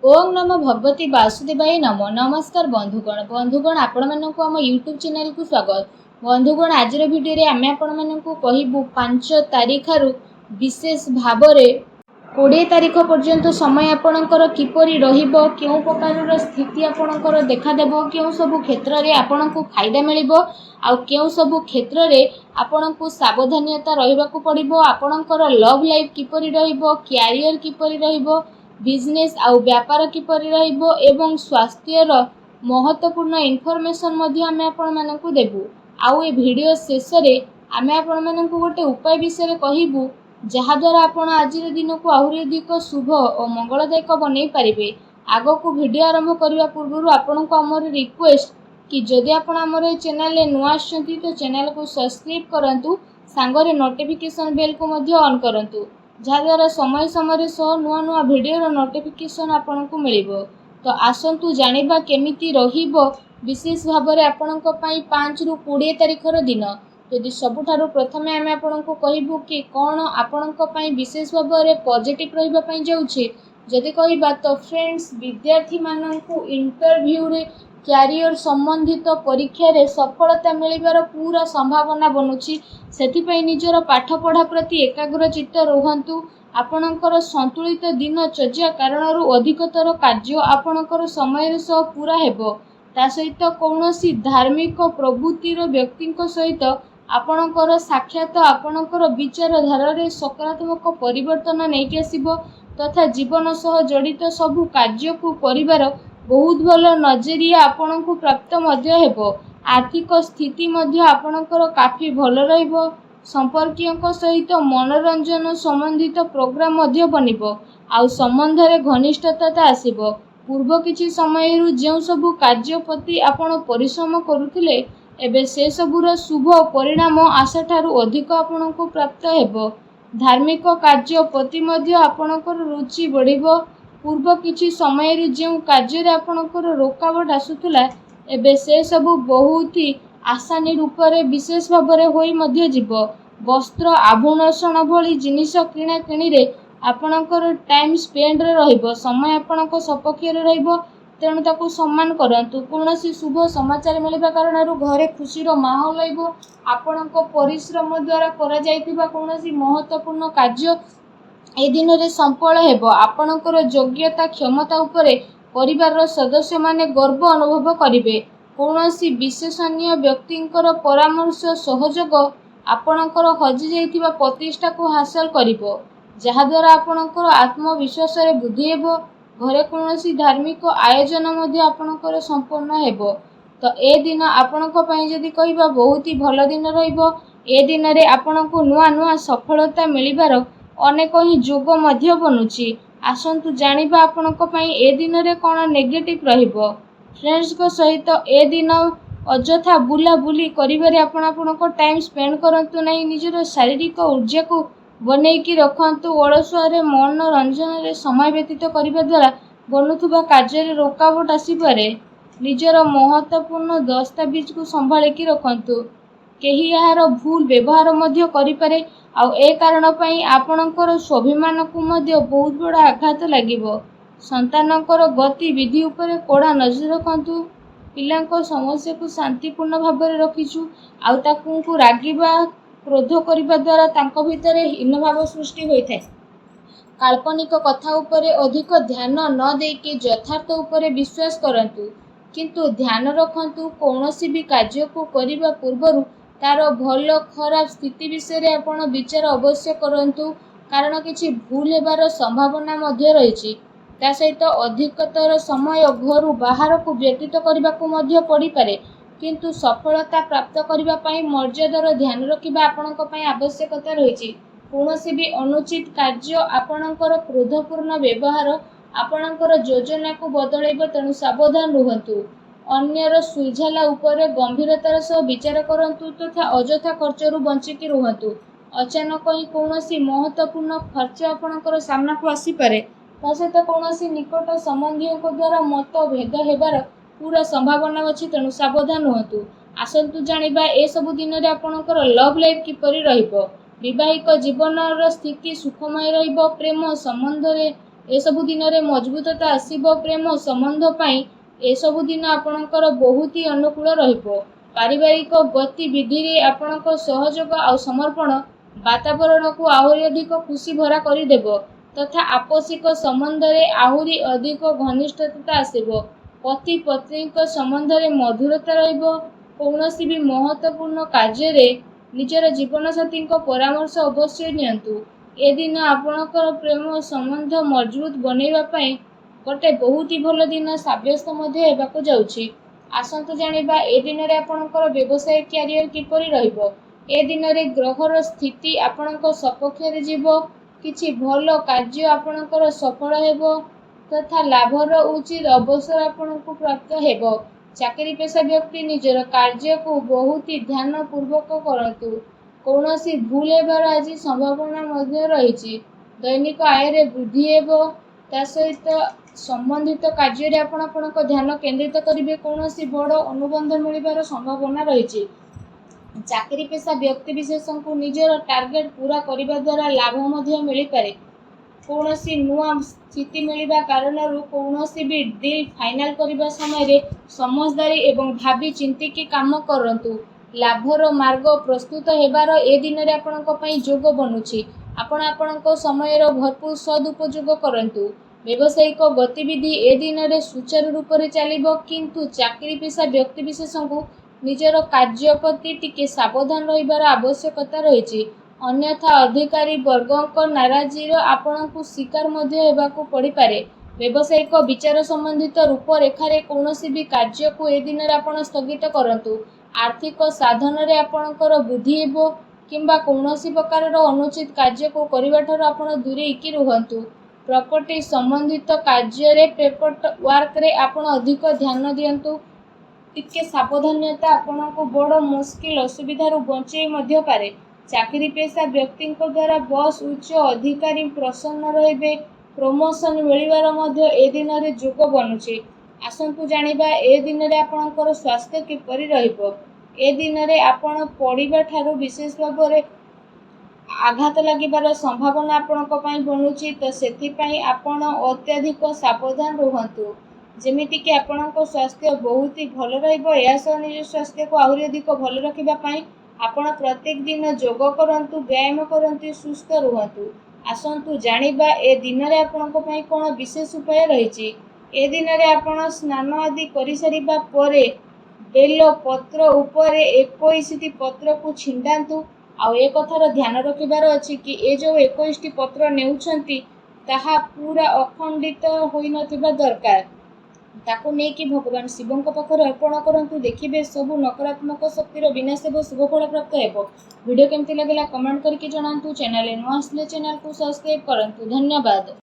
ओम नमो भगवती वासुदेवाय नमो। नमस्कार बंधुगण आपण मानक आम यूट्यूब चैनल को स्वागत। बंधुगण आज भिडियो आम आपण कहबू 5 तारीख विशेष भाव 20 तारीख पर्यंत समय आपणकर किपरि रहिबो, केउ प्रकार स्थिति आपणकर देखादेब, केउ सब क्षेत्र रे आपणको फायदा मिलिबो आ केउ सब क्षेत्र रे आपणको सावधानता रहिबाकू पड़िबो। आपणकर लव लाइफ किपरि रहिबो, कैरियर किपरि रहिबो, बिजनेस आउ व्यापार किपरि रहिबो एवं स्वास्थ्यर महत्वपूर्ण इनफॉरमेशन मध्ये आमे आपण मानकू देबू। आउ ए वीडियो शेष रे आमे आपण मानकू गोटे उपाय विषय कहबू जहाँ द्वारा आपण आज दिन को आहुरी अधिक शुभ और मंगलदायक बनई पारिबे। आगो को वीडियो आरंभ करने पूर्व आपण को आमर रिक्वेस्ट कि जदि आपण आमर चैनल रे नुआ आछंती तो चैनल को सब्सक्राइब करंतु, सांगरे नोटिफिकेशन बेल को मध्य ऑन करंतु, जहाँद्वारा समय समय सह नुआ नुआ भिडियो नोटिफिकेशन आपन को मिलिबो। तो आसंतु जानिबा केमिति रहिबो विशेष भाव में आपणक पई 5 रु 20 तारीखर दिन। यदि सबुठारु प्रथमे आमे आपणको कहबू कि कौन आपणक पई विशेष भाव में पॉजिटिव रहिबा पई जाउछि। जदि कहबा तो फ्रेंड्स, विद्यार्थी माननकु इंटरव्यू रे कैरियर संबंधित परीक्षा रे सफलता मिलिबार पूरा संभावना बनुछि। सेथिपई निजर पाठ पढ़ा प्रति एकाग्रचित्त रुहंतु। आपणकर संतुलित दिनचर्या कारणरू अधिकतर कार्य आपणकर समय सह पूरा हेबो। ता सहित कौनसी धार्मिक प्रवृत्तिर व्यक्ति सहित आपणकर साक्षात आपणकर विचारधारा रे सकारात्मक परिवर्तन नहीं आसिबो तथा जीवन सह जड़ित सबु कार्य को करिवार बहुत भल नजरिया आपणको प्राप्त मध्य हेबो। आर्थिक स्थिति मध्य आपणकर काफी भल रहिबो। संपर्कियों सहित मनोरंजन संबंधित प्रोग्राम मध्य बनिबो आउ संबंध रे घनिष्ठता आसिबो। पूर्व किछि समय जो सबु कार्य प्रति आपण परिश्रम करुथिले एबे से सबुर शुभ परिणाम आशा ठारू अधिक आपणको प्राप्त हेबो। धार्मिक कार्य प्रति मध्य आपणकर रुचि बढ़िबो। पूर्व किछि समय जो कार्य रे आपणकर रोकावट आसुथुला एबे से सबु बहुत ही आसानी रूप रे विशेष भाव रे होई मध्य जीवो। वस्त्र आभूषण भली जिनिस किणा किणी रे आपणकर टाइम स्पेंड रे रहिबो। समय आपणको सपक्ष रे रहिबो, तेणु ताकू सम्मान करंतु। कोनोसी शुभ समाचार मिलिबा कारणरू घरे खुशीर माहौल रहिबो। आपणको परिश्रम द्वारा करा जायतिबा कोनोसी महत्वपूर्ण कार्य ए दिन रे संपन्न हेबो। आपणकर योग्यता क्षमता उपरे परिवार सदस्य माने गर्व अनुभव करिवे। कोनोसी विशेषणीय व्यक्तिंकर परामर्श सहयोग आपणकर हजि जाइतिबा प्रतिष्ठा को हासिल करिवो, जहाँ द्वारा आपणकर आत्मविश्वास रे वृद्धि हेबो। घरे कोनोसी धार्मिक आयोजन मध्ये आपणकर संपन्न हेबो। तो ए दिन आपणक पई जदि कहबा बहुत ही भल दिन रहिबो। ए दिन रे आपणको नुआ नुआ सफलता मिलिबार अनेक ही जोग मध्य बनुछि। आसंतु जानिबा आपणक पई ए दिन रे कोन नेगेटिव रहिबो। फ्रेंड्स को सहित ए दिन अजथा बुला बुली करिबारे आपणको टाइम स्पेंड करंतु नहीं। निजर शारीरिक ऊर्जा को बनेकी रखंतु। अलसुआरे मनोरंजन रे समय व्यतीत करिबा द्वारा बनुथुबा कार्य रे रोकावट आसीपारे। निजर महत्वपूर्ण दस्तावेज को संभाळिकी रखंतु। केही यार भूल व्यवहार मध्य करिपारे आउ ए कारण पई आपणकर स्वाभिमान को मध्य बहुत बड़ा आघात लागिबो। संतानकर गतिविधि उपरे कोड़ा नजर रखंतु। पिलांको समस्या को शांतिपूर्ण भाव में रखिछु आउ ताकू रागिबा क्रोध करिबा द्वारा तांको भितरे हीन भाव सृष्टि होइथाय। काल्पनिक कथा उपरे अधिक ध्यान न देके यथार्थ उपरे विश्वास करंतु। किंतु ध्यान रखंतु कौनसी भी कार्य को करिबा पूर्वरु तार भल खराब स्थिति विषय रे आपण विचार अवश्य करंतु, कारण किछि भूल हेबार संभावना मध्य रहिछि। ता सहित अधिकतर समय घरु बाहर को व्यतीत करबा को मध्य पड़ी पारे। किंतु सफलता प्राप्त करबा पई मर्यादार ध्यान रखिबा आपणक पई आवश्यकता रहिछि। कोनोसी भी अनुचित कार्य आपणकर क्रोधपूर्ण व्यवहार आपणकर योजना को बदलैबो, तेणु सावधान रुहंतु। अन्यर सुझाला उपरे गंभीरतार सह विचार करंतु तथा अजथा खर्चरू बंचिकी रुहंतु। अचानक ही कोनोसी महत्वपूर्ण खर्च आपणकर सामना को आसी पारे। ता सहित कोनोसी निकट संबंधियों को द्वारा मतभेद हेबार पूरा संभावना अछि, तेणु सावधान रुहंतु। आसंतु जानिबा ए सबु दिन रे आपणकर लव लाइफ किपरि रहिबो। विवाहिक जीवन स्थिति सुखमय रहिबो। प्रेम संबंध रे एसबु दिन में मजबूतता आसब प्रेम संबंध एसबु दिन आपणकर बहुत ही अनुकूल रहिबो। पारिवारिक गतिविधि रे आपणक सहयोग आ समर्पण वातावरण को आहरी अधिक खुशी भरा करदेव तथा आपसिक संबंध रे आहरी अधिक घनिष्ठता आसब। पति पत्नी संबंध रे मधुरता रहिबो। कौनसी भी महत्वपूर्ण कार्य रे निजर जीवन साथी परामर्श अवश्य नियंतु। ए दिन आपणकर प्रेम संबंध मजबूत बनैबा पई गोटे बहुत ही भल दिन साब्यस्त होगाकू जाउछि। आसंतु जानिबा ए दिन रे आपणकर व्यवसाय कैरियर किपरि रहिबो। ए दिन रे ग्रहर स्थिति आपणक सपक्ष रे जीवो। किछि भल कार्य आपणकर सफल हेबो तथा लाभर उचित अवसर आपणको प्राप्त हेबो। चाकरी पेशा व्यक्ति निजर कार्य को बहुत ही ध्यान पूर्वक करंतु। कौनसी भूल हेबार आज संभावना मध्य रही। दैनिक आय रे वृद्धि हेबो। ता सहित संबंधित कार्य रे आपणक ध्यान केंद्रित करिवे। कौनसी बड़ अनुबंध मिलिबार संभावना रही। चाकरी पेशा व्यक्ति विशेष को निजर टार्गेट पूरा करने द्वारा लाभ मध्य मिल पारे। कौनसी नुआ स्थिति मिलवा कारण कौनसी भी डील फाइनल करने समय समझदारी एवं भावी चिंतिकी काम करंतु। लाभर मार्ग प्रस्तुत हेबार ए दिन रे आपणक पई जोग बनुछि। आपण आपणक समय भरपूर सदुपयोग करंतु। व्यावसायिक गतिविधि ए दिन रे सुचारू रूप से चलिबो किंतु चाकरी पेशा व्यक्ति विशेष को निजर कार्य प्रति टिके सावधान रहिबार आवश्यकता रही। अन्यथा अधिकारी वर्गक नाराजी आपणकु शिकार मध्य हेबाकू पड़ी पारे। व्यावसायिक विचार संबंधित रूपरेखा रे कौनसी भी कार्य को ए दिन रे आपण स्थगित करंतु। आर्थिक साधन रे आपणकर बुद्धि हेबो किंबा कौनसी प्रकार अनुचित कार्य को करबा ठार आपण दूरेकी रुहंतु। प्रॉपर्टी संबंधित कार्य रे पेपर वर्क रे आपण अधिक ध्यान दियंतु। टिके सावधानता आपणको बड़ मुश्किल असुविधा बंचई मध्य पारे। चाकरी पेशा व्यक्ति द्वारा बस उच्च अधिकारी प्रसन्न रहिबे। प्रमोशन मिलिबार मध्य ए दिन रे जोग बनुछि। आसंतु जानिबा ए दिन रे आपणकर स्वास्थ्य किपरि रहिबो। ए दिन रे आपण पढ़िबा ठारू विशेष भाव रे आघात लागिबार संभावना आपणक पई बनुछि। तो सेथि पई आपण अत्यधिक सावधान रुहंतु जेमिति कि आपणक स्वास्थ्य बहुत ही भल रहिबो। या सह निज स्वास्थ्य को आहुरी अधिक भल रखिबा पई आपण प्रत्येक दिन योग करंतु, व्यायाम करंतु, सुस्थ रुहंतु। आसंतु जानिबा ए दिन रे आपणक पई कोन विशेष उपाय रहिछि। ए दिन रे आपण स्नान आदि करि सारिबा परे बेल पत्र उपरे 21टी पत्र को छिंडांतु। आ ए कथार ध्यान रखिबार अछि कि ए जो 21टी पत्र नेउछंती ताहा पूरा अखंडित होई नथिबा दरकार। ताकू नहीं कि भगवान शिवों पाखे अर्पण करंतु। देखिबे सबु नकारात्मक शक्तिर विनाश हेबो, शुभ फल प्राप्त हेबो। वीडियो केमती लागला कमेंट करके जणांतु। चैनल नुआ आसले चैनल को सब्सक्राइब करंतु। धन्यवाद।